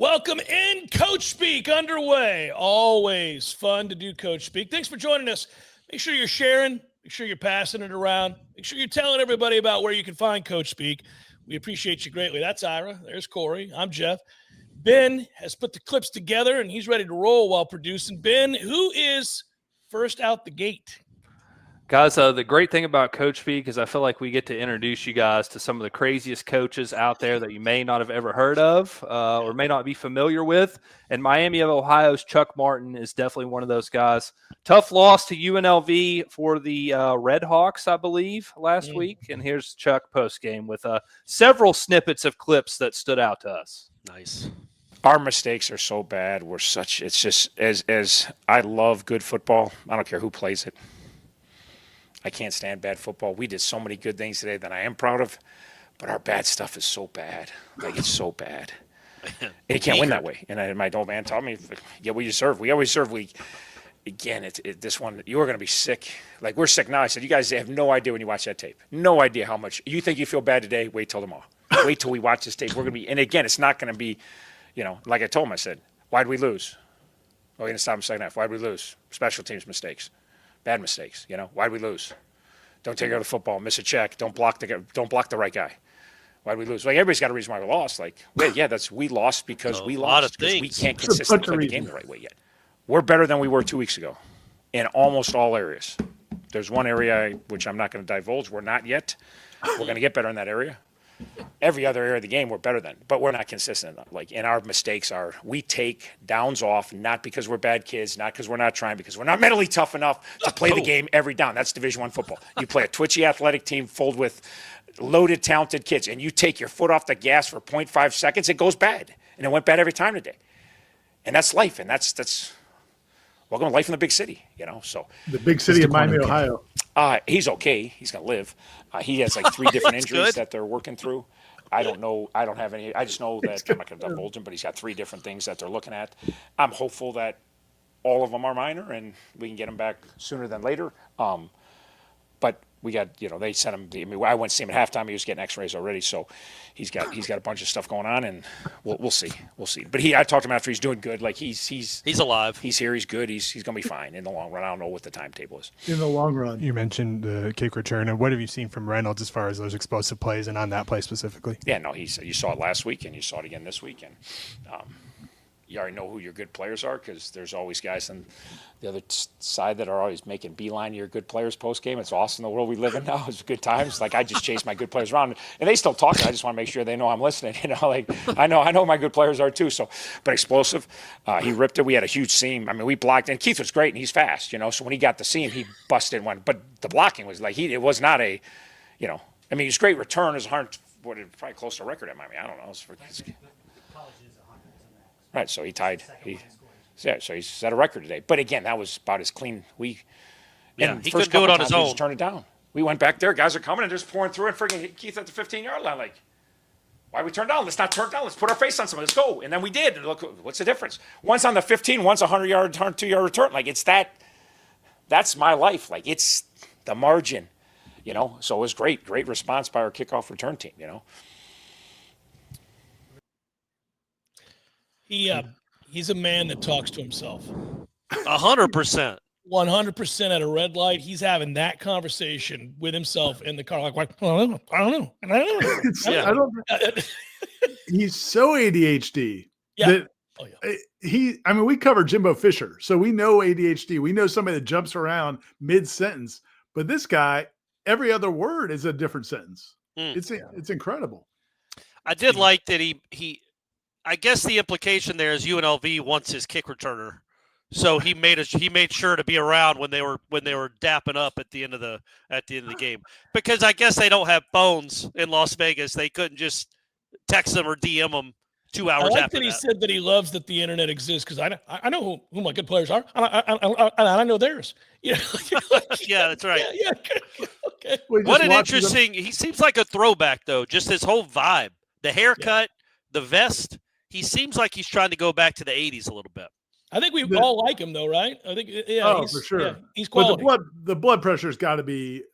Welcome in, Coach Speak underway. Always fun to do Coach Speak. Thanks for joining us. Make sure you're sharing. Make sure you're passing it around. Make sure you're telling everybody about where you can find Coach Speak. We appreciate you greatly. That's Ira. There's Corey. I'm Jeff. Ben has put the clips together, and he's ready to roll while producing. Ben, who is first out the gate? Guys, the great thing about Coach Speak is I feel like we get to introduce you guys to some of the craziest coaches out there that you may not have ever heard of or may not be familiar with. And Miami of Ohio's Chuck Martin is definitely one of those guys. Tough loss to UNLV for the Red Hawks, I believe, last week. And here's Chuck postgame with several snippets of clips that stood out to us. Nice. Our mistakes are so bad. It's just, as I love good football, I don't care who plays it. I can't stand bad football. We did so many good things today that I am proud of, but our bad stuff is so bad. Like, it's so bad. And you can't win that way. And my old man taught me, get what you serve. We always serve. Again, this one, you are going to be sick. Like, we're sick now. I said, you guys have no idea when you watch that tape. No idea how much. You think you feel bad today? Wait till tomorrow. Wait till we watch this tape. We're going to be – and, again, it's not going to be, like I told him, I said, why'd we lose? We're going to stop in the second half. Why'd we lose? Special teams mistakes. Bad mistakes, Why'd we lose? Don't take out the football, miss a check, don't block the right guy. Why'd we lose? Like, everybody's got a reason why we lost. Like, we lost because we lost. Because we can't consistently play the game the right way yet. We're better than we were 2 weeks ago in almost all areas. There's one area which I'm not going to divulge. We're not yet. We're going to get better in that area. Every other area of the game we're better than, but we're not consistent enough. Like, and our mistakes are we take downs off, not because we're bad kids, not because we're not trying, because we're not mentally tough enough to play the game every down. That's Division I football. You play a twitchy athletic team filled with loaded, talented kids, and you take your foot off the gas for 0.5 seconds, it goes bad. And it went bad every time today. And that's life, and that's welcome to life in the big city, So the big city of Miami, Ohio. He's okay. He's going to live. He has like 3 different injuries that they're working through. I don't know. I don't have any. I just know that I'm not going to divulge him, but he's got 3 different things that they're looking at. I'm hopeful that all of them are minor and we can get him back sooner than later. But we got, they sent him. I went to see him at halftime. He was getting X-rays already, so he's got a bunch of stuff going on, and we'll see. But I talked to him after. He's doing good. Like he's alive. He's here. He's good. He's going to be fine in the long run. I don't know what the timetable is. In the long run, you mentioned the kick return, and what have you seen from Reynolds as far as those explosive plays and on that play specifically? Yeah, no, you saw it last week, and you saw it again this week, and you already know who your good players are because there's always guys on the other side that are always making beeline to your good players post-game. It's awesome, the world we live in now. It's good times. Like, I just chase my good players around, and they still talk. I just want to make sure they know I'm listening. Like, I know my good players are too. So, but explosive. He ripped it. We had a huge seam. I mean, we blocked, and Keith was great, and he's fast, So when he got the seam, he busted one. But the blocking was like, it was not a, I mean, his great return is probably close to record at Miami. I don't know. Right, so he tied. So he set a record today. But again, that was about as clean. He couldn't do it on his own. He just turned it down. We went back there. Guys are coming and just pouring through and freaking hit Keith at the 15-yard line. Like, why we turn down? Let's not turn down. Let's put our face on something. Let's go. And then we did. And look, what's the difference? One's on the 15, one's a 100-yard return, 2-yard return. Like, it's that. That's my life. Like, it's the margin. So it was great response by our kickoff return team. He's a man that talks to himself. 100%. 100% at a red light. He's having that conversation with himself in the car. Like, I don't know. I don't. He's so ADHD. Yeah. We cover Jimbo Fisher, so we know ADHD. We know somebody that jumps around mid-sentence. But this guy, every other word is a different sentence. It's incredible. I did like that he I guess the implication there is UNLV wants his kick returner, so he made sure to be around when they were dapping up at the end of the game, because I guess they don't have phones in Las Vegas. They couldn't just text them or DM them 2 hours after that. He said that he loves that the internet exists because I know who my good players are, and I know theirs. Yeah, that's right. Yeah. Okay. What an interesting. He seems like a throwback though. Just his whole vibe, the haircut, the vest. He seems like he's trying to go back to the 80s a little bit. I think we all like him, though, right? I think, for sure. Yeah, he's quality. But the blood pressure's got to be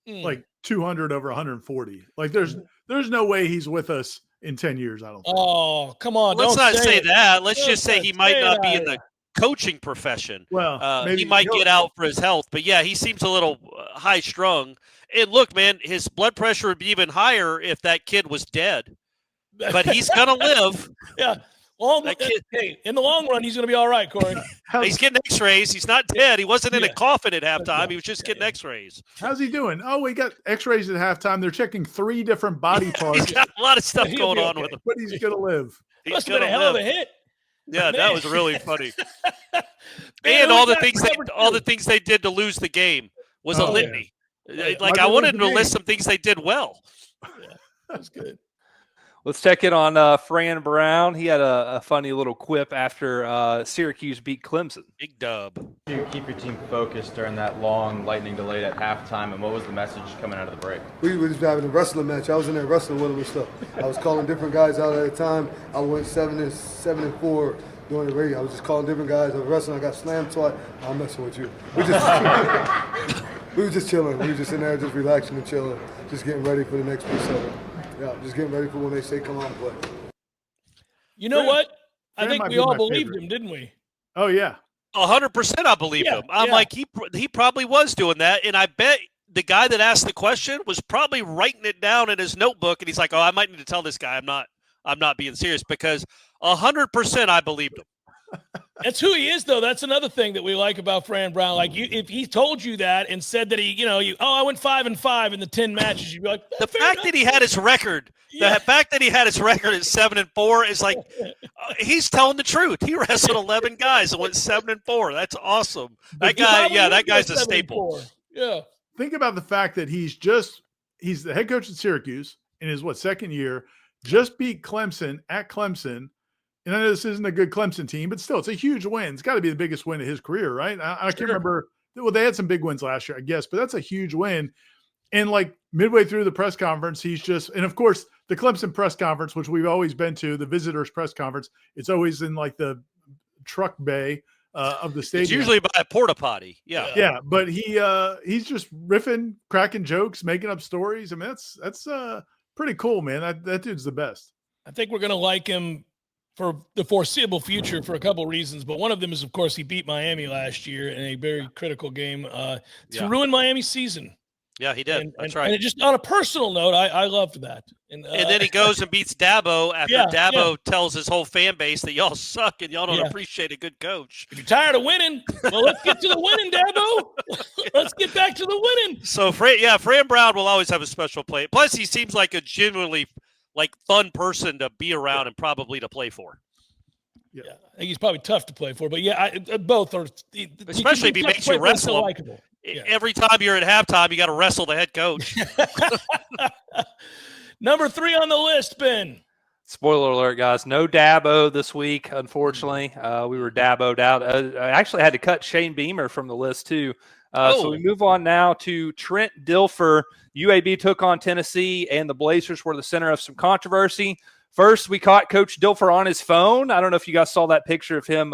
like 200 over 140. Like, there's no way he's with us in 10 years. I don't think. Oh, come on. Let's don't not say it. that. Let's Don't just say he might say not be that. in the coaching profession. Well, He might get out for his health. But, yeah, he seems a little high-strung. And, look, man, his blood pressure would be even higher if that kid was dead. But he's going to live. Yeah. Hey, in the long run, he's going to be all right, Corey. He's getting x-rays. He's not dead. He wasn't in a coffin at halftime. He was just getting x-rays. How's he doing? Oh, we got x-rays at halftime. They're checking 3 different body parts. He's got a lot of stuff going on with him. But he's going to live. Must have been a hell of a hit. Yeah, Man. that was really funny. Man, And all the things they did to lose the game was a litany. Yeah. Like, I wanted to list some things they did well. Yeah, that was good. Let's check in on Fran Brown. He had a funny little quip after Syracuse beat Clemson. Big dub. You keep your team focused during that long lightning delay at halftime, and what was the message coming out of the break? We were just having a wrestling match. I was in there wrestling with them and stuff. I was calling different guys out at a time. I went 7-4 during the radio. I was just calling different guys. I was wrestling. I got slammed twice. I'm messing with you. We were just chilling. We were just in there, just relaxing and chilling, just getting ready for the next piece of it. Yeah, just getting ready for when they say come on play. You know what? I Fran think might we be all my believed favorite. him, didn't we? Oh, yeah. 100% I believe him. I'm like, he probably was doing that, and I bet the guy that asked the question was probably writing it down in his notebook, and he's like, oh, I might need to tell this guy I'm not being serious, because 100% I believed him. That's who he is, though. That's another thing that we like about Fran Brown. Like, if he told you that and said that I went 5-5 in the 10 matches, you'd be like, the fact that he had his record, the fact that he had his record at 7-4 is like, he's telling the truth. He wrestled 11 guys and went 7-4. That's awesome. That guy's a staple. Yeah. Think about the fact that he's the head coach at Syracuse in his second year, just beat Clemson at Clemson. And I know this isn't a good Clemson team, but still, it's a huge win. It's got to be the biggest win of his career, right? I can't remember. Well, they had some big wins last year, I guess, but that's a huge win. And like midway through the press conference, and of course, the Clemson press conference, which we've always been to, the visitors press conference, it's always in like the truck bay of the stadium. It's usually by a porta potty. Yeah. Yeah. But he's just riffing, cracking jokes, making up stories. I mean, that's pretty cool, man. That dude's the best. I think we're going to like him for the foreseeable future for a couple of reasons, but one of them is, of course, he beat Miami last year in a very critical game to ruin Miami's season. Yeah, he did. That's right. And just on a personal note, I loved that. And then he goes and beats Dabo after Dabo tells his whole fan base that y'all suck and y'all don't appreciate a good coach. If you're tired of winning, well, let's get to the winning, Dabo. Let's get back to the winning. So, Fran Brown will always have a special play. Plus, he seems like a genuinely fun person to be around and probably to play for. Yeah, I think he's probably tough to play for, but both are. Especially if he makes you wrestle him. Every time you're at halftime, you got to wrestle the head coach. Number 3 on the list, Ben. Spoiler alert, guys. No Dabo this week, unfortunately. We were Dabo'd out. I actually had to cut Shane Beamer from the list, too. So we move on now to Trent Dilfer. UAB took on Tennessee, and the Blazers were the center of some controversy. First, we caught Coach Dilfer on his phone. I don't know if you guys saw that picture of him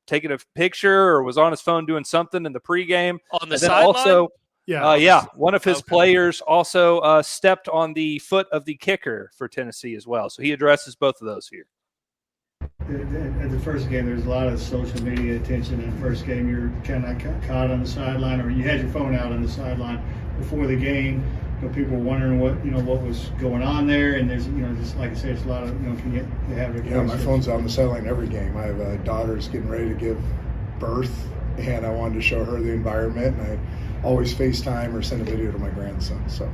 taking a picture or was on his phone doing something in the pregame. On the sideline? One of his players also stepped on the foot of the kicker for Tennessee as well. So he addresses both of those here. At the first game, there's a lot of social media attention. In the first game, you're kind of caught on the sideline, or you had your phone out on the sideline before the game. People were wondering what was going on there, and there's just like I said, there's a lot of my phone's on the sideline every game. I have a daughter who's getting ready to give birth, and I wanted to show her the environment, and I always FaceTime or send a video to my grandson. So.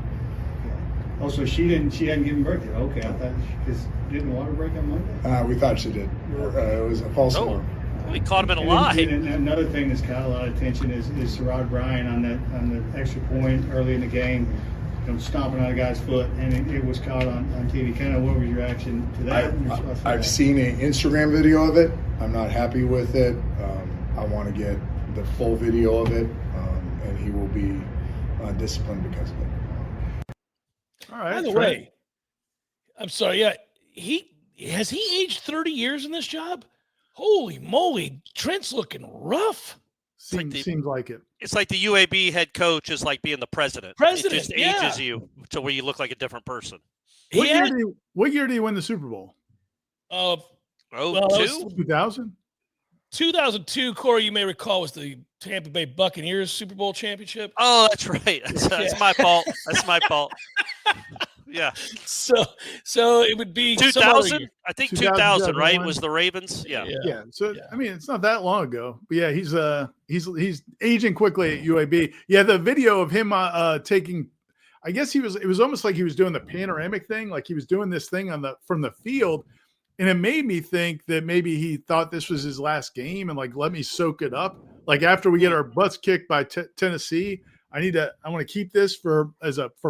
Also, she hadn't given birth yet. Okay, I thought didn't water break on Monday? We thought she did. It was a false alarm. We caught him in a lie. And another thing that's got a lot of attention is Tirade Bryan on the extra point early in the game, stomping on a guy's foot, and it was caught on TV. Kind of, what was your reaction to that? I've seen an Instagram video of it. I'm not happy with it. I want to get the full video of it, and he will be disciplined because of it. All right. By the way, I'm sorry. Yeah, has he aged 30 years in this job? Holy moly, Trent's looking rough. Seems like it. It's like the UAB head coach is like being the president. It just ages you to where you look like a different person. What year did he win the Super Bowl? 2000? 2002, Corey, you may recall, was the Tampa Bay Buccaneers Super Bowl championship. Oh, that's right. That's my fault. That's my fault. Yeah. So it would be 2000. I think 2000, right? Was the Ravens? Yeah. So I mean, it's not that long ago. But yeah, he's aging quickly at UAB. Yeah, the video of him taking. I guess it was almost like he was doing the panoramic thing, like he was doing this thing from the field. And it made me think that maybe he thought this was his last game and like, let me soak it up. Like after we get our butts kicked by Tennessee, I want to keep this for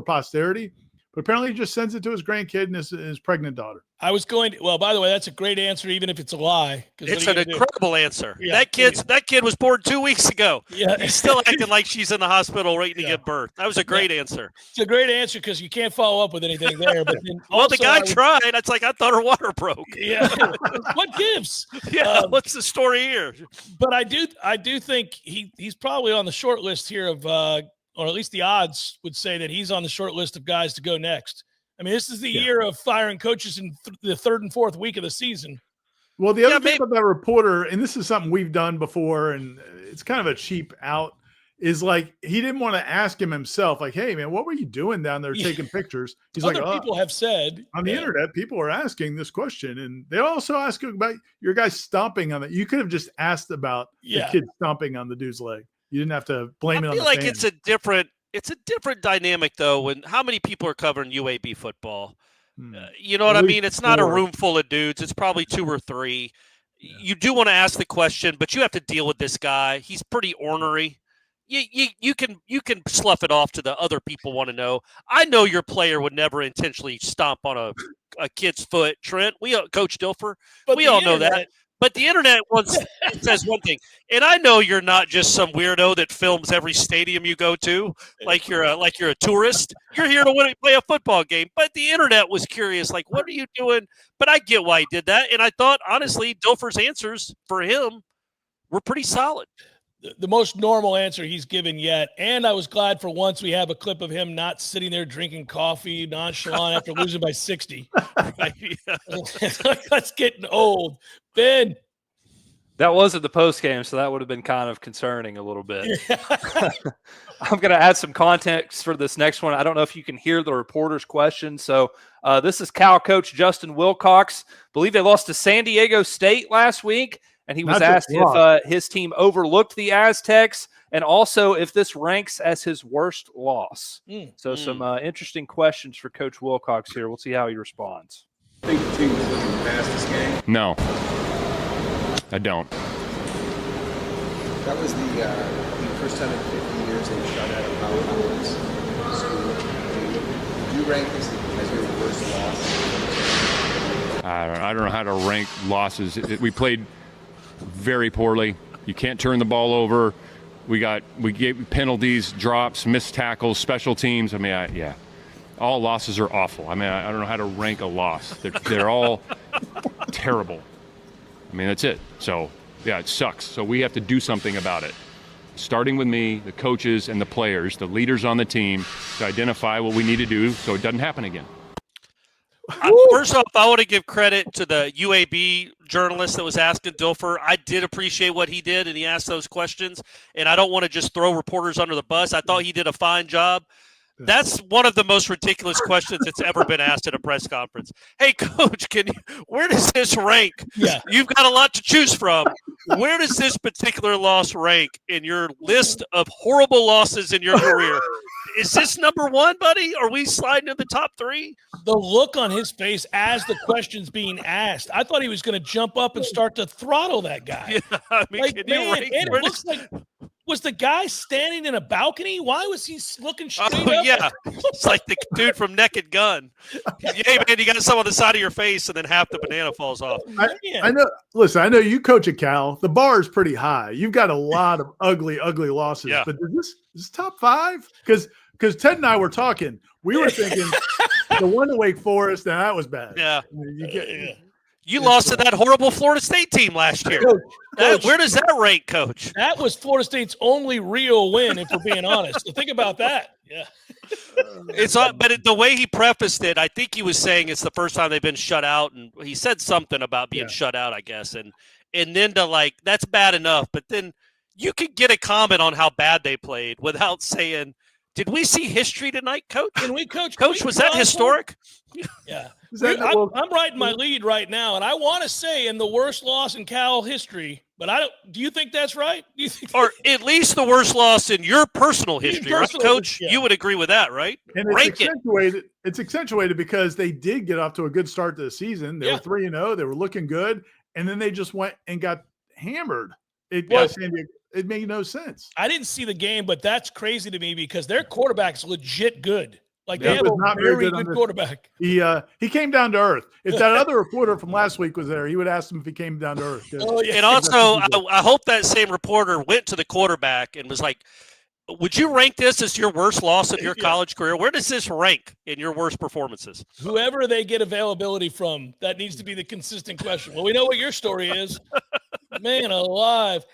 posterity. But apparently he just sends it to his grandkid and his pregnant daughter. By the way, that's a great answer, even if it's a lie. It's an incredible answer. Yeah. That kid was born 2 weeks ago. Yeah. He's still acting like she's in the hospital waiting to give birth. That was a great answer. It's a great answer because you can't follow up with anything there. But then the guy tried. It's like, I thought her water broke. Yeah. What gives? Yeah. What's the story here? But I do think he's probably on the short list here of or at least the odds would say that he's on the short list of guys to go next. I mean, this is the year of firing coaches in the third and fourth week of the season. Well, the other thing about that reporter, and this is something we've done before, and it's kind of a cheap out, is like he didn't want to ask him himself, like, hey, man, what were you doing down there taking pictures? He's Other people have said. On the internet, people are asking this question, and they also ask about your guy stomping on it. You could have just asked about the kid stomping on the dude's leg. You didn't have to blame it on the like fan. it's a different dynamic, though, when how many people are covering UAB football? You know what I mean? It's not a room full of dudes. It's probably 2 or 3. Yeah. You do want to ask the question, but you have to deal with this guy. He's pretty ornery. You can slough it off to the other people want to know. I know your player would never intentionally stomp on a kid's foot, Trent. Coach Dilfer. But we all know that. But the internet says one thing, and I know you're not just some weirdo that films every stadium you go to, like you're a tourist. You're here to play a football game. But the internet was curious, like, what are you doing? But I get why he did that, and I thought honestly, Dilfer's answers for him were pretty solid. The most normal answer he's given yet, and I was glad for once we have a clip of him not sitting there drinking coffee, nonchalant after losing by 60. That's getting old. Ben. That wasn't the post game, so that would have been kind of concerning a little bit. I'm going to add some context for this next one. I don't know if you can hear the reporter's question. So this is Cal coach Justin Wilcox. I believe they lost to San Diego State last week. And he was asked if his team overlooked the Aztecs and also if this ranks as his worst loss. So some interesting questions for Coach Wilcox here. We'll see how he responds. Think the team was looking past this game? No, I don't. That was the first time in 50 years they shot out of power conference school. Do you rank this as your worst loss? I don't know how to rank losses. We played very poorly. You can't turn the ball over. We gave penalties, drops, missed tackles, special teams. I mean, all losses are awful. I mean, I don't know how to rank a loss. They're all terrible. I mean, that's it. So, yeah, it sucks. So we have to do something about it. Starting with me, the coaches and the players, the leaders on the team, to identify what we need to do so it doesn't happen again. First off, I want to give credit to the UAB journalist that was asking Dilfer. I did appreciate what he did, and he asked those questions. And I don't want to just throw reporters under the bus. I thought he did a fine job. That's one of the most ridiculous questions that's ever been asked at a press conference. Hey, Coach, where does this rank? Yeah. You've got a lot to choose from. Where does this particular loss rank in your list of horrible losses in your career? Is this number 1, buddy? Are we sliding in the top 3? The look on his face as the question's being asked, I thought he was going to jump up and start to throttle that guy. Yeah, I mean, like, man, and it looks like – was the guy standing in a balcony? Why was he looking straight up? Yeah. It's like the dude from Naked Gun. Hey, man, you got some on the side of your face, and then half the banana falls off. I know. Listen, I know you coach at Cal. The bar is pretty high. You've got a lot of ugly losses. Yeah. But is this top 5? Because Ted and I were talking. We were thinking the one to Wake Forest, now that was bad. Yeah. You lost to that horrible Florida State team last year. Coach, where does that rank, Coach? That was Florida State's only real win, if we're being honest. So think about that. Yeah. But the way he prefaced it, I think he was saying it's the first time they've been shut out, and he said something about being shut out, I guess, and then to that's bad enough, but then you could get a comment on how bad they played without saying, "Did we see history tonight, Coach? Can we, Coach? Coach, was that historic?" Yeah. I'm writing my lead right now, and I want to say in the worst loss in Cal history, but I don't. Do you think that's right? Do you think or at least the worst loss in your personal history, right, Coach? Yeah. You would agree with that, right? And it's accentuated because they did get off to a good start to the season. They were 3-0. They were looking good, and then they just went and got hammered. It made no sense. I didn't see the game, but that's crazy to me because their quarterback's legit good. Like they have a very good quarterback. He came down to earth. If that other reporter from last week was there, he would ask him if he came down to earth. And also, I hope that same reporter went to the quarterback and was like, would you rank this as your worst loss of your college career? Where does this rank in your worst performances? Whoever they get availability from, that needs to be the consistent question. Well, we know what your story is. Man alive.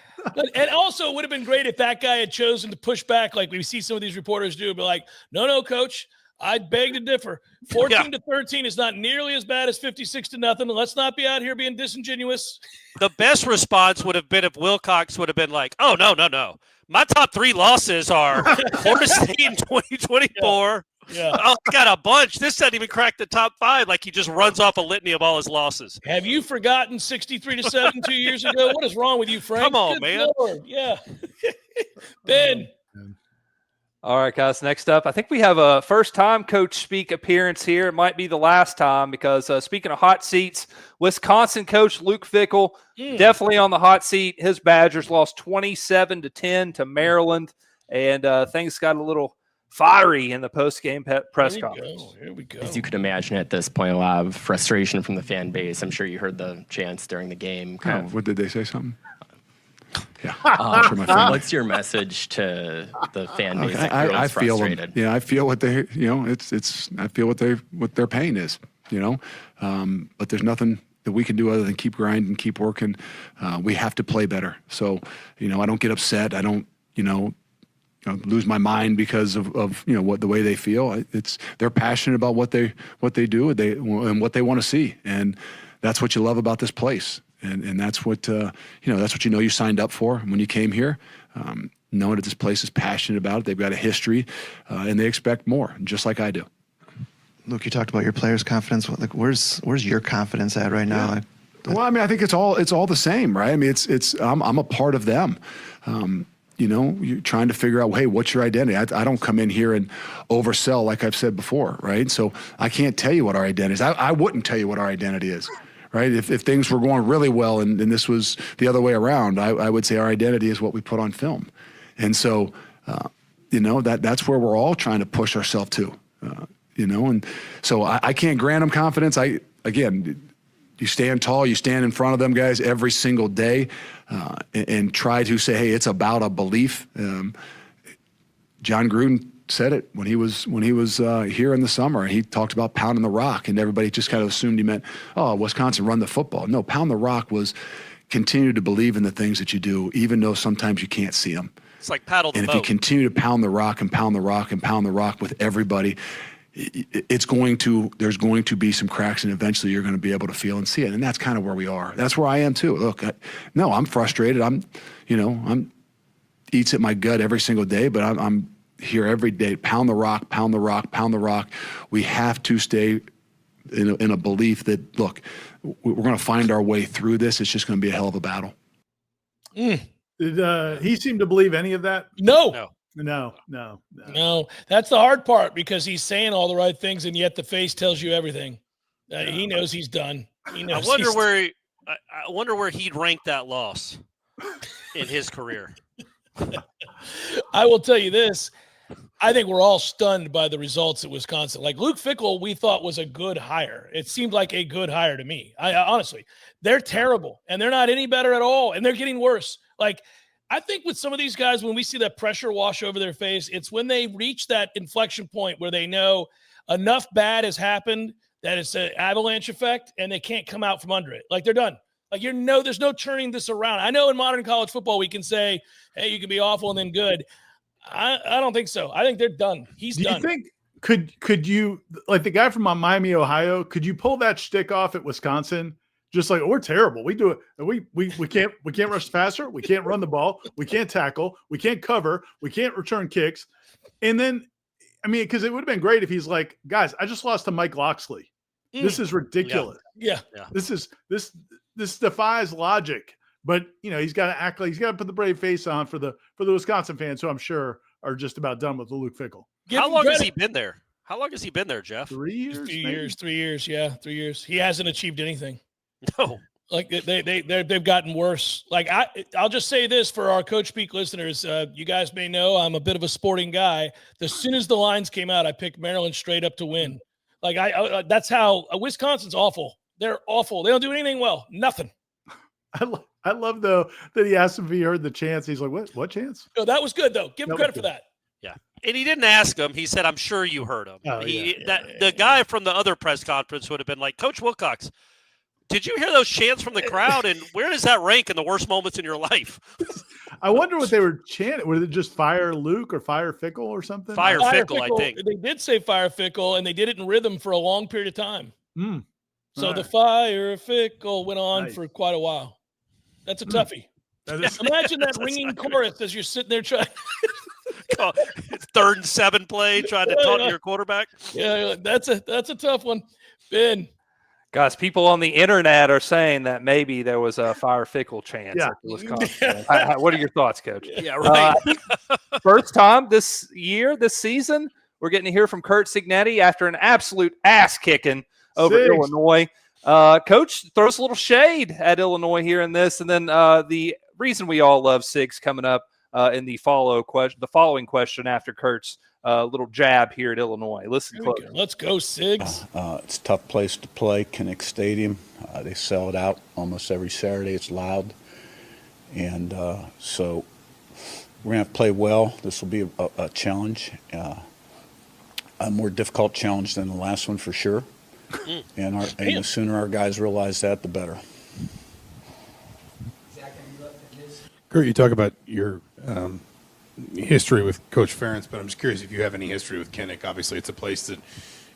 And also, it would have been great if that guy had chosen to push back like we see some of these reporters do. Be like, no, Coach, I'd beg to differ. 14-13 is not nearly as bad as 56-0. Let's not be out here being disingenuous. The best response would have been if Wilcox would have been like, oh, no. My top 3 losses are Florida State in 2024. Yeah. Oh, I got a bunch. This doesn't even crack the top 5. Like he just runs off a litany of all his losses. Have you forgotten 63-7 2 years ago? What is wrong with you, Frank? Come on, Good man. Lord. Yeah. Ben. All right, guys. Next up, I think we have a first-time Coach Speak appearance here. It might be the last time because speaking of hot seats, Wisconsin coach Luke Fickell definitely on the hot seat. His Badgers lost 27-10 to Maryland, and things got a little fiery in the post-game press conference. Here we go. As you could imagine at this point, a lot of frustration from the fan base. I'm sure you heard the chants during the game. What did they say? Something? Yeah. What's your message to the fan base? I feel them. Yeah, I feel what they. I feel what their pain is. But there's nothing that we can do other than keep grinding, keep working. We have to play better. So, I don't get upset. I don't, lose my mind because of what the way they feel. They're passionate about what they do and what they want to see, and that's what you love about this place. And that's what that's what you signed up for when you came here, knowing that this place is passionate about it. They've got a history, and they expect more, just like I do. Luke, you talked about your players' confidence. Where's your confidence at right now? Well, I think it's all the same, right? I mean, I'm a part of them. You're trying to figure out, hey, what's your identity? I don't come in here and oversell like I've said before, right? So I can't tell you what our identity is. I wouldn't tell you what our identity is. Right? If things were going really well and this was the other way around, I would say our identity is what we put on film. And so, that's where we're all trying to push ourselves to, and so I can't grant them confidence. You stand tall, you stand in front of them guys every single day and try to say, hey, it's about a belief. John Gruden said it when he was here in the summer. He talked about pounding the rock, and everybody just kind of assumed he meant, Wisconsin run the football. No, pound the rock was continue to believe in the things that you do, even though sometimes you can't see them. It's like paddle the boat. And if you continue to pound the rock and pound the rock and pound the rock with everybody, there's going to be some cracks, and eventually you're going to be able to feel and see it. And that's kind of where we are. That's where I am too. Look, I'm frustrated. I'm eats at my gut every single day, but I'm here every day. Pound the rock, pound the rock, pound the rock. We have to stay in a belief that, look, we're going to find our way through this. It's just going to be a hell of a battle. Did he seem to believe any of that? No. No. That's the hard part because he's saying all the right things, and yet the face tells you everything. He knows he's done. I wonder where he'd rank that loss in his career. I will tell you this. I think we're all stunned by the results at Wisconsin. Like Luke Fickell, we thought was a good hire. It seemed like a good hire to me. I honestly, they're terrible and they're not any better at all. And they're getting worse. Like, I think with some of these guys, when we see that pressure wash over their face, it's when they reach that inflection point where they know enough bad has happened that it's an avalanche effect and they can't come out from under it. Like they're done. Like, there's no turning this around. I know in modern college football, we can say, hey, you can be awful and then good. I don't think so. I think they're done. He's done. Do you think could you, like the guy from Miami, Ohio, could you pull that shtick off at Wisconsin? Just like, we're terrible. We do it. We can't rush faster. We can't run the ball. We can't tackle. We can't cover. We can't return kicks. And then, I mean, because it would have been great if he's like, guys, I just lost to Mike Loxley. This is ridiculous. Yeah. This defies logic. But he's got to act like he's got to put the brave face on for the Wisconsin fans, who I'm sure are just about done with the Luke Fickell. How long has he been there? How long has he been there, Jeff? 3 years. 3 years. Yeah, 3 years. He hasn't achieved anything. No. Like they've gotten worse. Like I'll just say this for our Coach Speak listeners. You guys may know I'm a bit of a sporting guy. As soon as the lines came out, I picked Maryland straight up to win. Like that's how Wisconsin's awful. They're awful. They don't do anything well. Nothing. I love though that he asked him if he heard the chants. He's like, what chants? No, that was good though. Give him credit for that. Yeah. And he didn't ask him. He said, I'm sure you heard him. Oh, The guy from the other press conference would have been like, Coach Wilcox, did you hear those chants from the crowd? And where does that rank in the worst moments in your life? I wonder what they were chanting. Was it just fire Luke or fire Fickell or something? Fire Fickell, I think. They did say fire Fickell, and they did it in rhythm for a long period of time. So the fire Fickell went on for quite a while. That's a toughie. Imagine that ringing chorus as you're sitting there trying. It's 3rd and 7 play, trying to talk to your quarterback. Yeah, that's a tough one. Ben. Guys, people on the internet are saying that maybe there was a fire Fickell chance at the Wisconsin. What are your thoughts, Coach? Yeah, right. First time this season, we're getting to hear from Curt Cignetti after an absolute ass kicking over Illinois. Coach throws a little shade at Illinois here in this, and then the reason we all love Sigs coming up in the following question after Curt's little jab here at Illinois. Listen close. Let's go, Sigs. It's a tough place to play, Kinnick Stadium. They sell it out almost every Saturday. It's loud. And so we're going to play well. This will be a challenge, a more difficult challenge than the last one for sure. And the sooner our guys realize that, the better. Curt, you talk about your history with Coach Ferentz, but I'm just curious if you have any history with Kinnick. Obviously, it's a place that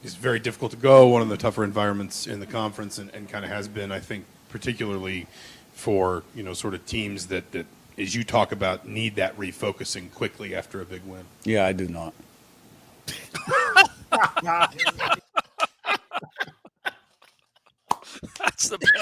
is very difficult to go, one of the tougher environments in the conference, and kind of has been, I think, particularly for sort of teams that, as you talk about, need that refocusing quickly after a big win. Yeah, I do not. That's the best.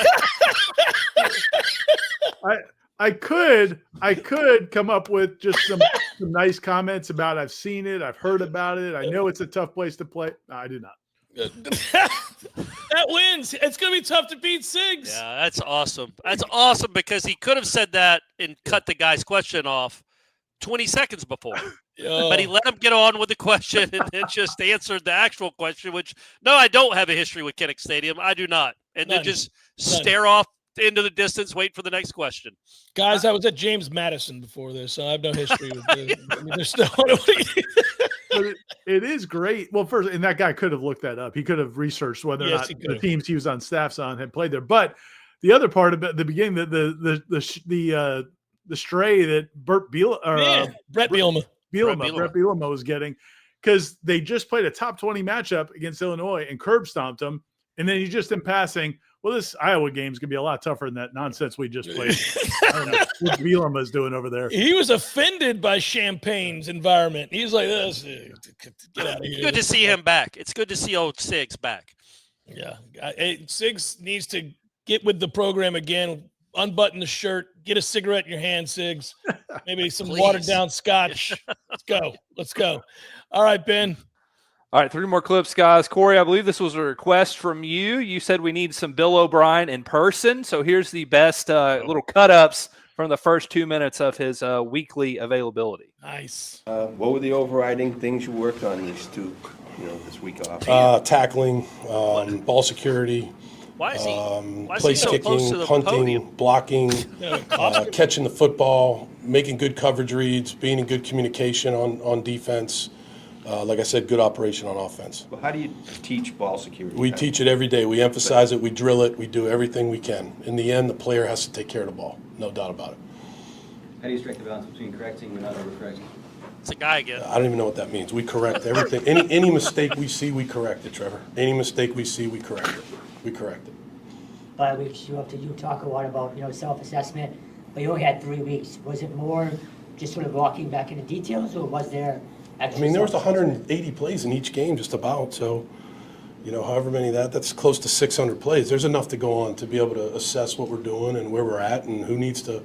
I could come up with just some nice comments about I've seen it, I've heard about it, I know it's a tough place to play. No, I do not. That wins. It's going to be tough to beat Sigs. Yeah, that's awesome. That's awesome because he could have said that and cut the guy's question off 20 seconds before. But he let him get on with the question and then just answered the actual question, which, no, I don't have a history with Kinnick Stadium. I do not. And then just stare off into the distance, wait for the next question. Guys, I was at James Madison before this, so I have no history with it. I mean, there's still But it is great. Well, first, and that guy could have looked that up. He could have researched whether or not the teams he was on staffs on had played there. But the other part of it, the beginning, the stray that Brett Bielema was getting, because they just played a top 20 matchup against Illinois and curb stomped them, and then he just in passing, well, this Iowa game is going to be a lot tougher than that nonsense we just played. I don't know what Bielema's doing over there. He was offended by Champagne's environment. He's like, get out of here. It's good to see him back. It's good to see old Sigs back. Yeah. Sigs needs to get with the program again, unbutton the shirt, get a cigarette in your hand, Sigs. Maybe some watered down scotch. Let's go. All right, Ben. All right, 3 more clips, guys. Corey, I believe this was a request from you. You said we need some Bill O'Brien in person. So here's the best little cut-ups from the first 2 minutes of his weekly availability. Nice. What were the overriding things you worked on this week off? Tackling, ball security. Why is he place so kicking, close to the punting, podium? blocking, catching the football, making good coverage reads, being in good communication on defense. Like I said, good operation on offense. Well, how do you teach ball security? We teach it every day. We emphasize it. We drill it. We do everything we can. In the end, the player has to take care of the ball. No doubt about it. How do you strike the balance between correcting and not overcorrecting? It's a guy again. I don't even know what that means. We correct everything. Any mistake we see, we correct it, Trevor. Any mistake we see, we correct it. We correct it. 5 weeks, you talk a lot about, self-assessment, but you only had 3 weeks. Was it more just sort of walking back into details, or was there actually there was 180 plays in each game just about, so, however many that's close to 600 plays. There's enough to go on to be able to assess what we're doing and where we're at and who needs to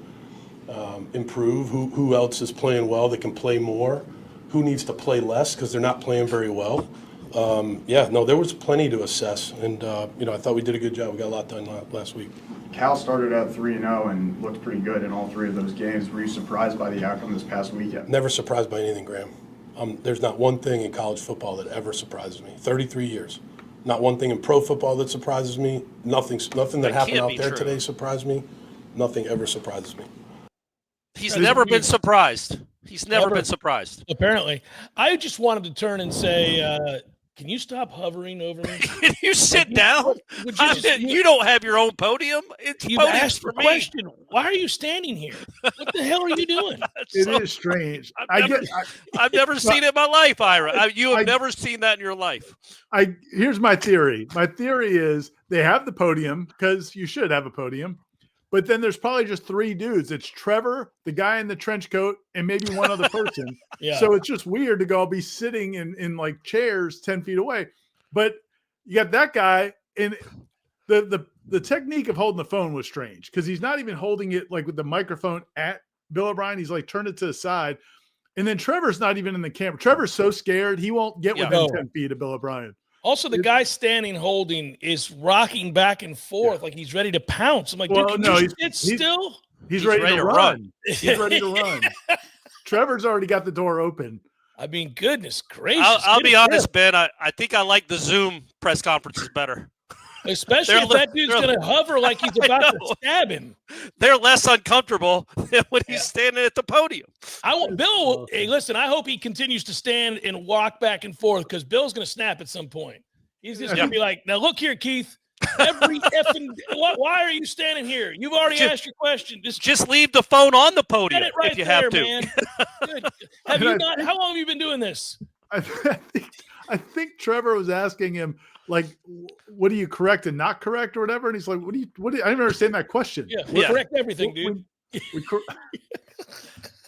improve, who else is playing well that can play more, who needs to play less because they're not playing very well. There was plenty to assess, and I thought we did a good job. We got a lot done last week. Cal started out 3-0 and looked pretty good in all 3 of those games. Were you surprised by the outcome this past weekend? Never surprised by anything, Graham. There's not one thing in college football that ever surprises me. 33 years. Not one thing in pro football that surprises me. Nothing that happened out there today surprised me. Nothing ever surprises me. He's never been surprised. He's never been surprised. Apparently. I just wanted to turn and say, can you stop hovering over me? Can you sit down? You don't have your own podium. You've asked the question. Why are you standing here? What the hell are you doing? It is strange. I've never seen it in my life, Ira. You have never seen that in your life. Here's my theory. My theory is they have the podium because you should have a podium. But then there's probably just 3 dudes. It's Trevor, the guy in the trench coat, and maybe one other person. Yeah. So it's just weird to go be sitting in like chairs 10 feet away. But you got that guy, and the technique of holding the phone was strange because he's not even holding it like with the microphone at Bill O'Brien. He's like turned it to the side. And then Trevor's not even in the camera. Trevor's so scared he won't get within 10 feet of Bill O'Brien. Also, the guy standing holding is rocking back and forth like he's ready to pounce. I'm like, Well, dude, no, you sit still? He's ready to run. He's ready to run. Trevor's already got the door open. I mean, goodness gracious. I'll be honest, Ben. I think I like the Zoom press conferences better. Especially if that dude's going to hover like he's about to stab him. They're less uncomfortable than when he's standing at the podium. Bill, hey, listen, I hope he continues to stand and walk back and forth because Bill's going to snap at some point. He's just going to be like, now look here, Keith. Every effing why are you standing here? You've already asked your question. Just leave the phone on the podium right if you there, have to. Man. Good. Have you not? How long have you been doing this? I think Trevor was asking him, like, what do you correct and not correct or whatever? And he's like, what do you I don't understand that question. Yeah, we correct everything, dude.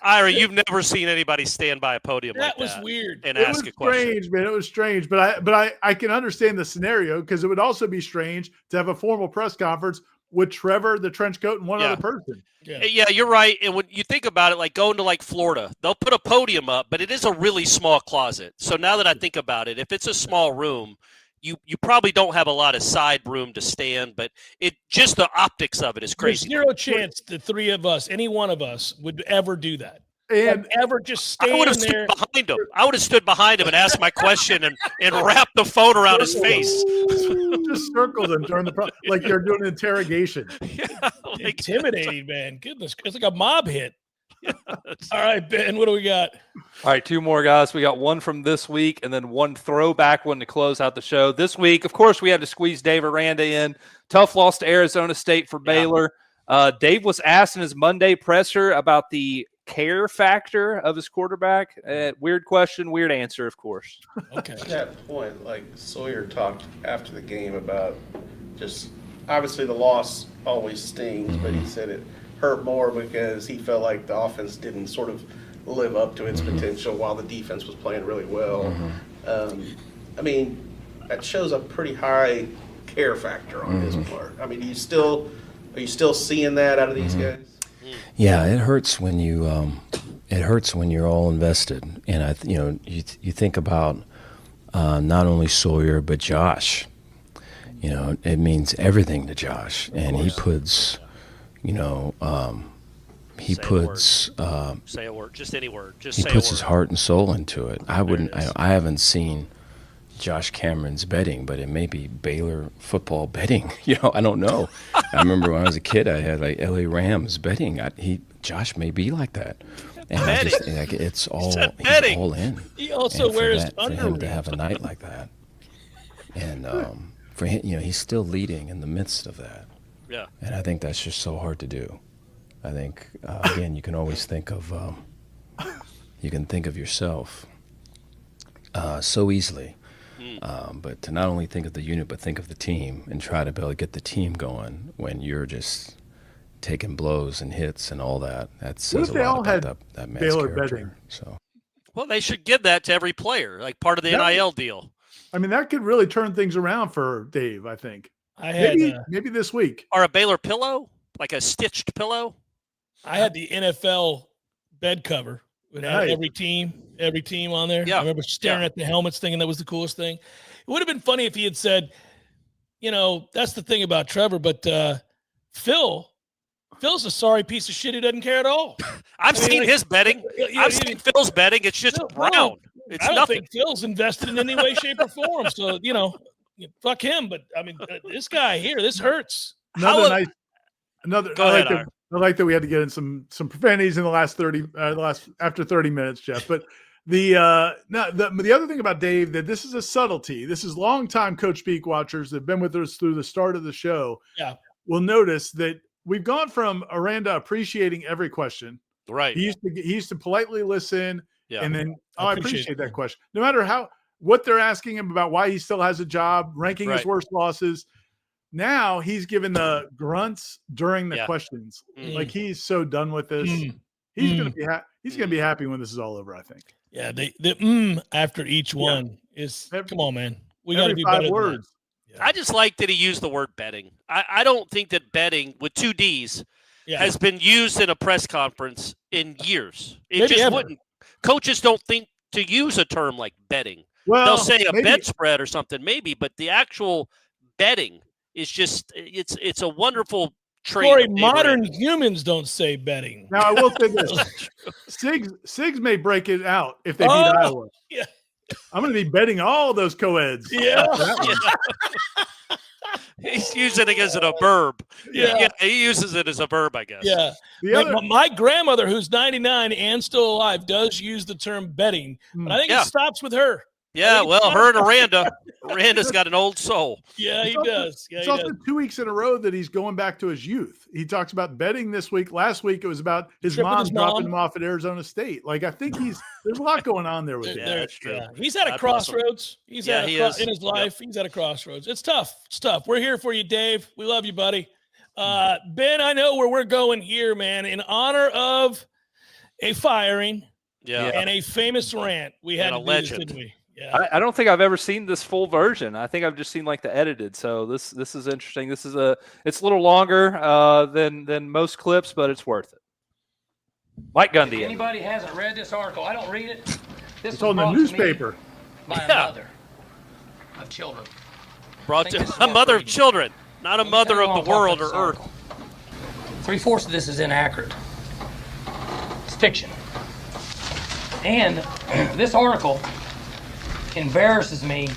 Ira, you've never seen anybody stand by a podium like that. That was weird. And ask a question. Strange, man. It was strange. But I can understand the scenario because it would also be strange to have a formal press conference with Trevor, the trench coat, and one other person. Yeah, you're right. And when you think about it, like going to like Florida, they'll put a podium up, but it is a really small closet. So now that I think about it, if it's a small room, you probably don't have a lot of side room to stand, but just the optics of it is crazy. There's zero chance the 3 of us, any one of us, would ever do that. And ever just stand I would have there. stood behind him. I would have stood behind him and asked my question and wrapped the phone around his face. Just circled him during like you're doing an interrogation. Intimidating, man. Goodness, it's like a mob hit. All right, Ben, what do we got? All right, 2 more, guys. We got one from this week and then one throwback one to close out the show. This week, of course, we had to squeeze Dave Aranda in. Tough loss to Arizona State for Baylor. Dave was asked in his Monday presser about the care factor of his quarterback. Weird question, weird answer, of course. Okay. At that point, like Sawyer talked after the game about just obviously the loss always stings, but he said it hurt more because he felt like the offense didn't sort of live up to its potential while the defense was playing really well. I mean, that shows a pretty high care factor on his part. I mean, are you still seeing that out of these guys? Yeah, it hurts when you're all invested, and you think about not only Sawyer but Josh. It means everything to Josh, and he puts. Say a word, just any word. He puts his heart and soul into it. I haven't seen Josh Cameron's betting, but it may be Baylor football betting. I don't know. I remember when I was a kid, I had like LA Rams betting. Josh may be like that. And I just think it's all he's all in. He also wears for him to have a night like that, and for him, he's still leading in the midst of that. Yeah. And I think that's just so hard to do. I think again, you can always think of you can think of yourself so easily. But to not only think of the unit, but think of the team and try to be able to get the team going when you're just taking blows and hits and all that. That says a lot about that man's Baylor character. betting? So, Well, they should give that to every player, like part of the NIL deal. I mean, that could really turn things around for Dave, I think. I had maybe this week. Or a Baylor pillow, like a stitched pillow. I had the NFL bed cover. It had Nice. every team on there. Yeah. I remember staring at the helmets thinking that was the coolest thing. It would have been funny if he had said, you know, that's the thing about Trevor, but Phil's a sorry piece of shit who doesn't care at all. I've seen his betting. I've seen Phil's betting. It's just brown. It's I don't nothing. think Phil's invested in any way, shape, or form. So, you know, fuck him. But, I mean, this guy here, this hurts. I like that we had to get in some profanities in the last after 30 minutes, Jeff. But the other thing about Dave, that this is a subtlety. This is longtime Coach Speak watchers that have been with us through the start of the show. Yeah. Will notice that we've gone from Aranda appreciating every question. Right. He used to politely listen. Yeah. And then, I appreciate that question. No matter what they're asking him about why he still has a job, ranking his worst losses. Now he's given the grunts during the questions. Like he's so done with this. He's gonna be happy when this is all over, I think. Yeah, the after each one is come on, man. We got to be better 5 words. I just like that he used the word betting. I don't think that betting with 2 D's has been used in a press conference in years. It Maybe just ever. wouldn't. Coaches don't think to use a term like betting. Well, they'll say a maybe. bet spread or something, maybe, but the actual betting is just it's a wonderful trait. Corey, of Dave modern Aranda. humans don't say betting. Now I will say this: Sigs may break it out if they beat Iowa. Yeah. I'm going to be betting all those co-eds. Yeah. He's using it as a verb. Yeah. He uses it as a verb, I guess. Yeah. My grandmother, who's 99 and still alive, does use the term betting, but I think it stops with her. Yeah, well, her and Aranda. Aranda's got an old soul. Yeah, he does. Yeah, It's he also does. 2 weeks in a row that he's going back to his youth. He talks about betting this week. Last week it was about his Trip with mom his dropping mom. him off at Arizona State. Like I think there's a lot going on there with him. Yeah, that's true. Yeah. He's at a That's awesome. crossroads. He's Yeah, at he a is. in his life. He's at a crossroads. It's tough. It's tough. We're here for you, Dave. We love you, buddy. Ben, I know where we're going here, man. In honor of a firing and a famous rant, we had And to a do this, legend. didn't we? Yeah. I don't think I've ever seen this full version. I think I've just seen like the edited. So this is interesting. It's a little longer than most clips, but it's worth it. Mike Gundy. If anybody hasn't read this article, I don't read it. This It's on the newspaper. by a mother of children. Brought I think this is to a worth mother of reading. children, not a Let me mother tell you of why the I'm world talking or about earth. this article. 3/4 of this is inaccurate. It's fiction. And this article embarrasses me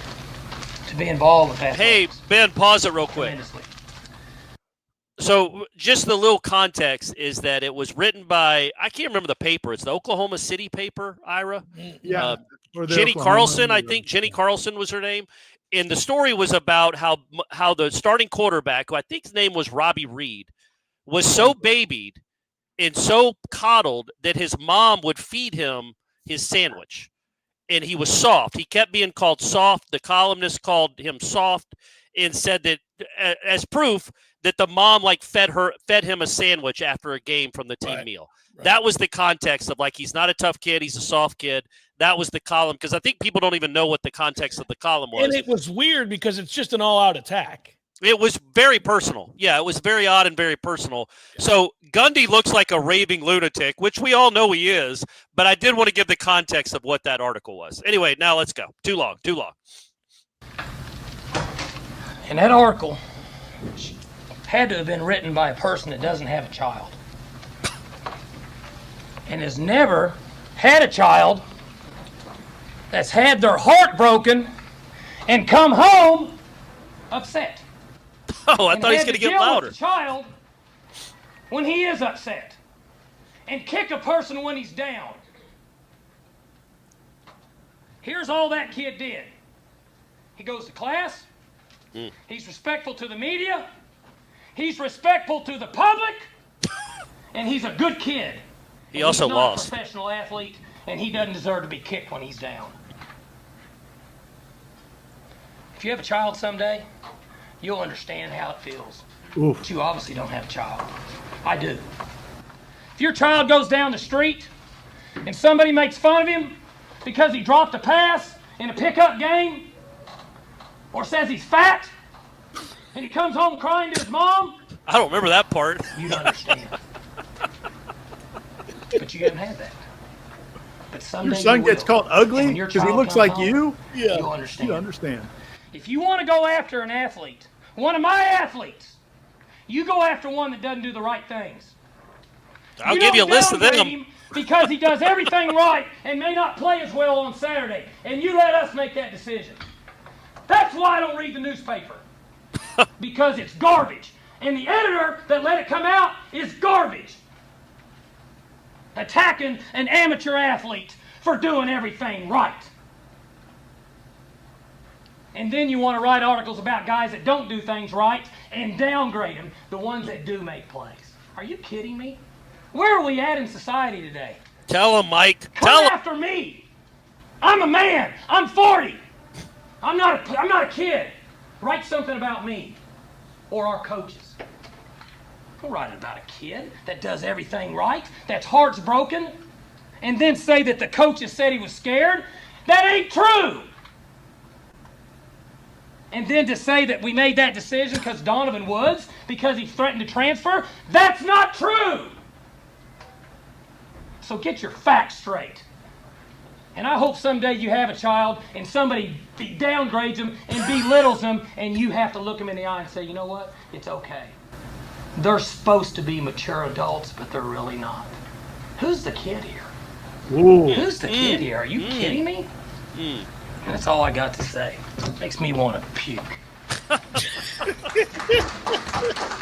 to be involved with that. Hey, Ben, pause it real quick. Tremendously. So just the little context is that it was written by, I can't remember the paper. It's the Oklahoma City paper, Ira. Yeah. Or the Jenny Oklahoma Carlson, I News. think Jenny Carlson was her name. And the story was about how the starting quarterback, who I think his name was Robbie Reed, was so babied and so coddled that his mom would feed him his sandwich. And he was soft. He kept being called soft. The columnist called him soft and said that as proof that the mom fed him a sandwich after a game from the team meal. Right. That was the context of he's not a tough kid, he's a soft kid. That was the column, because I think people don't even know what the context of the column was. And it was weird because it's just an all-out attack. It was very personal. Yeah, it was very odd and very personal. Yeah. So Gundy looks like a raving lunatic, which we all know he is, but I did want to give the context of what that article was. Anyway, now let's go. Too long. And that article had to have been written by a person that doesn't have a child and has never had a child that's had their heart broken and come home upset. Oh, I thought he was going to get louder. With the child when he is upset and kick a person when he's down. Here's all that kid did. He goes to class. He's respectful to the media. He's respectful to the public. And he's a good kid. He also he's not lost. a professional athlete, and he doesn't deserve to be kicked when he's down. If you have a child someday, you'll understand how it feels. Oof. But you obviously don't have a child. I do. If your child goes down the street and somebody makes fun of him because he dropped a pass in a pickup game, or says he's fat, and he comes home crying to his mom, I don't remember that part. you understand. But you haven't had that. But someday Your son you gets will. called ugly And when your because he child looks comes like home, you? Yeah. You'll understand. You understand. If you want to go after an athlete, one of my athletes, you go after one that doesn't do the right things. I'll give you a don't list of downgrade them. him because he does everything right and may not play as well on Saturday, and you let us make that decision. That's why I don't read the newspaper, because it's garbage, and the editor that let it come out is garbage. Attacking an amateur athlete for doing everything right. And then you want to write articles about guys that don't do things right and downgrade them, the ones that do make plays. Are you kidding me? Where are we at in society today? Tell him, Mike. Come after me. I'm a man. I'm 40. I'm not a kid. Write something about me or our coaches. Don't write about a kid that does everything right, that's heart's broken, and then say that the coaches said he was scared. That ain't true. And then to say that we made that decision because Donovan Woods, because he threatened to transfer, that's not true. So get your facts straight. And I hope someday you have a child and somebody downgrades them and belittles them, and you have to look them in the eye and say, you know what? It's okay. They're supposed to be mature adults, but they're really not. Who's the kid here? Ooh. Who's the kid here? Are you kidding me? That's all I got to say. Makes me want to puke.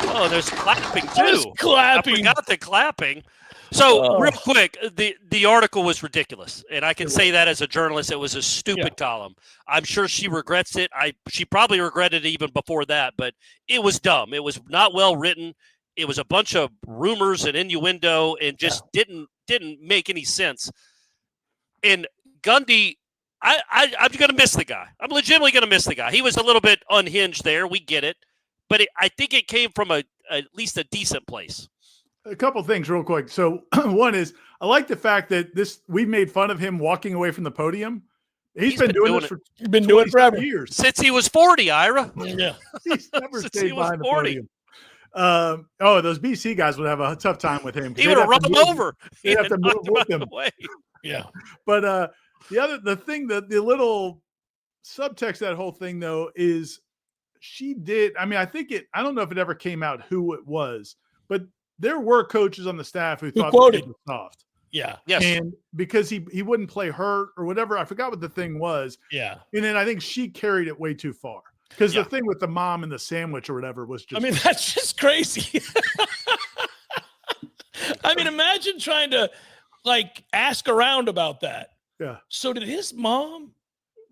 Oh, there's clapping too. There's clapping. I forgot the clapping. So real quick, the article was ridiculous, and I can say that as a journalist, it was a stupid column. I'm sure she regrets it. She probably regretted it even before that, but it was dumb. It was not well written. It was a bunch of rumors and innuendo, and just didn't make any sense. And Gundy, I'm going to miss the guy. I'm legitimately going to miss the guy. He was a little bit unhinged there. We get it, but I think it came from at least a decent place. A couple things real quick. So one is, I like the fact that we've made fun of him walking away from the podium. He's been doing this for He's been doing it forever. years. Since he was 40, Ira. Yeah. He's never Since stayed he was behind 40. the podium. Those BC guys would have a tough time with him. He would have run him over. They'd have to move with him. Yeah. But the little subtext of that whole thing though is she did. I mean, I don't know if it ever came out who it was, but there were coaches on the staff who thought the kid was soft. Yeah. Yes. And because he wouldn't play hurt or whatever, I forgot what the thing was. Yeah. And then I think she carried it way too far. Because the thing with the mom and the sandwich or whatever was just. I mean, that's just crazy. I mean, imagine trying to ask around about that. Yeah. So did his mom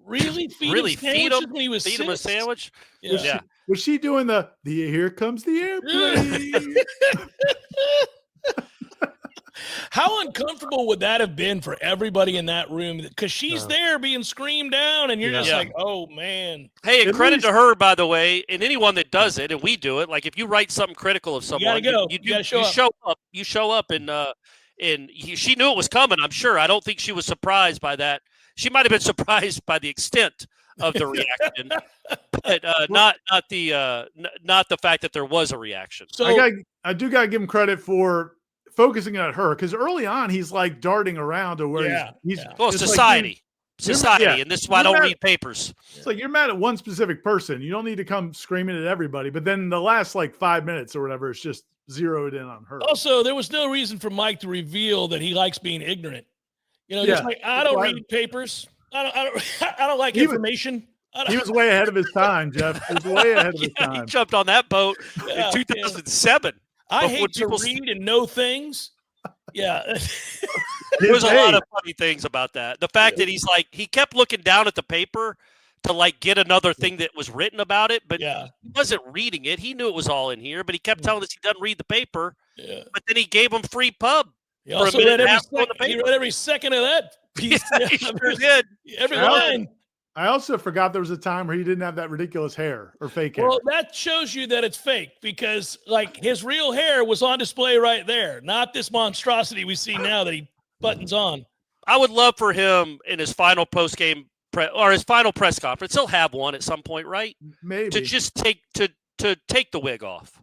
really feed him when he was feed him a 6? sandwich? Yeah. Was she doing the here comes the airplane? How uncomfortable would that have been for everybody in that room? Because she's there being screamed down, and you're just like, oh, man. Hey, and credit to her, by the way, and anyone that does it, and we do it. Like if you write something critical of someone, you show up. You show up, and she knew it was coming. I'm sure. I don't think she was surprised by that. She might have been surprised by the extent of the reaction, but not the fact that there was a reaction. So I do gotta give him credit for focusing on her, because early on he's like darting around to where he's well, society, and this is why I don't read papers. It's like you're mad at one specific person. You don't need to come screaming at everybody. But then the last 5 minutes or whatever, it's just zeroed in on her. Also, there was no reason for Mike to reveal that he likes being ignorant. Just I don't read papers. I don't like information. He was way ahead of his time, Jeff. He was way ahead of his time. He jumped on that boat in 2007. I hate to read and know things. Yeah. There's a lot of funny things about that. The fact that he kept looking down at the paper to get another thing that was written about it, but he wasn't reading it. He knew it was all in here, but he kept telling us he doesn't read the paper. Yeah. But then he gave him free pub. He also read every second of that He sure did. Every line. I also forgot there was a time where he didn't have that ridiculous hair or fake hair. Well, that shows you that it's fake because, like, his real hair was on display right there, not this monstrosity we see now that he buttons on. I would love for him in his final post-game or his final press conference. He'll have one at some point, right? Maybe to just take the wig off,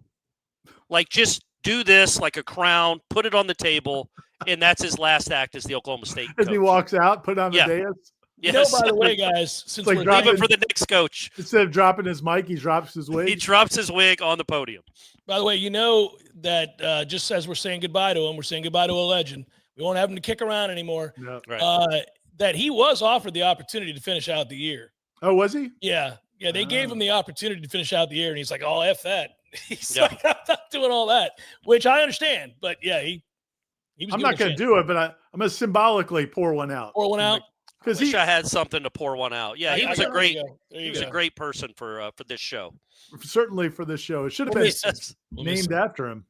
like just do this like a crown, put it on the table, and that's his last act as the Oklahoma State coach. As he walks out, put it on the dais. Yes. By the way, guys, since like we're leaving for the next coach, instead of dropping his mic, he drops his wig. He drops his wig on the podium. By the way, you know that just as we're saying goodbye to him, we're saying goodbye to a legend. We won't have him to kick around anymore. No. Right. That he was offered the opportunity to finish out the year. Oh, was he? Yeah. Yeah, they gave him the opportunity to finish out the year, and he's like, oh, F that. He's like, I'm not doing all that, which I understand. But, yeah, he was I'm not going to do it, but I'm going to symbolically pour one out. Pour one out? Because I had something to pour one out. Yeah, he was a great person for this show. Certainly for this show. It should have been named after him.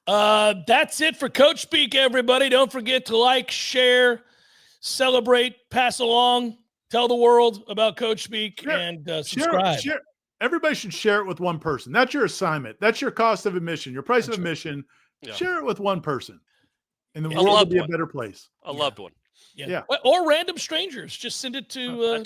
That's it for Coach Speak, everybody. Don't forget to like, share, celebrate, pass along, tell the world about Coach Speak, and subscribe. Share. Everybody should share it with one person. That's your assignment. That's your cost of admission, your price of admission. Yeah. Share it with one person, and the world will be a better place. A loved one. Yeah. Or random strangers. Just send it to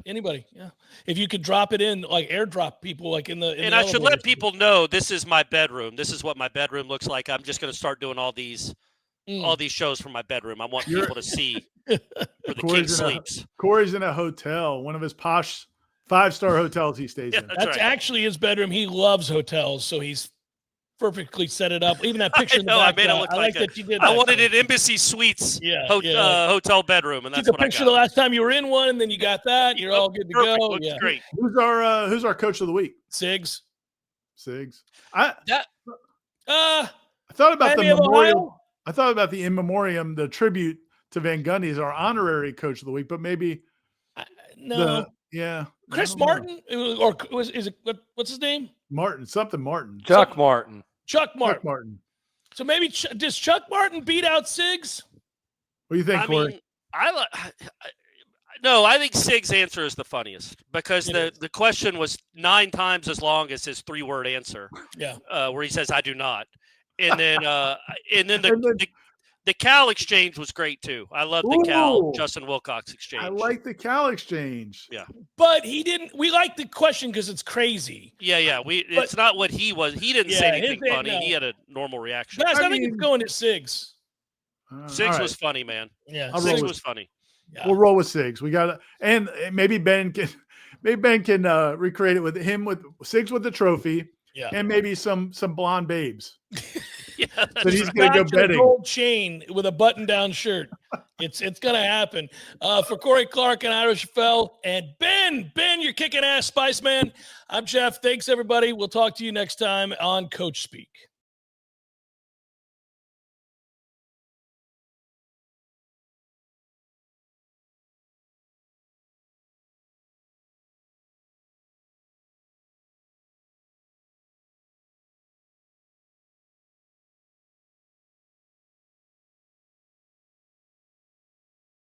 anybody. Yeah. If you could drop it in, like airdrop people, like in the. And I should let people know this is my bedroom. This is what my bedroom looks like. I'm just going to start doing all these shows from my bedroom. I want people to see where the king sleeps. Corey's in a hotel, one of his posh 5-star hotels he stays in. That's actually his bedroom. He loves hotels, so he's perfectly set it up. Even that picture in the back. I made it look like that you did. I wanted an Embassy Suites hotel bedroom, and that's what I got. Took a picture the last time you were in one, and then you got that. You're all good to go. Looks great. Who's our coach of the week? Siggs. I thought about the memorial. I thought about the in memoriam, the tribute to Van Gundy as our honorary coach of the week, but maybe Chris Martin, is it what's his name? Martin, something Martin. Chuck Martin. So maybe does Chuck Martin beat out Siggs? What do you think, Corey? I think Siggs' answer is the funniest because the question was 9 times as long as his 3-word answer. Yeah. Where he says, "I do not," and then the Cal exchange was great too. I love the Cal Justin Wilcox exchange. I like the Cal exchange. Yeah, but he didn't. We like the question because it's crazy. Yeah. It's not what he was. He didn't say anything funny. He had a normal reaction. Guys, I think it's going at Siggs. Siggs was funny, man. Yeah, Siggs was funny. Yeah. We'll roll with Siggs. We got and maybe Ben can recreate it with Siggs with the trophy. Yeah, and maybe some blonde babes. But he's going to go betting. Gold chain with a button-down shirt. It's going to happen. For Corey Clark and Ira Schoffel and Ben, you're kicking ass, Spice Man. I'm Jeff. Thanks, everybody. We'll talk to you next time on Coach Speak.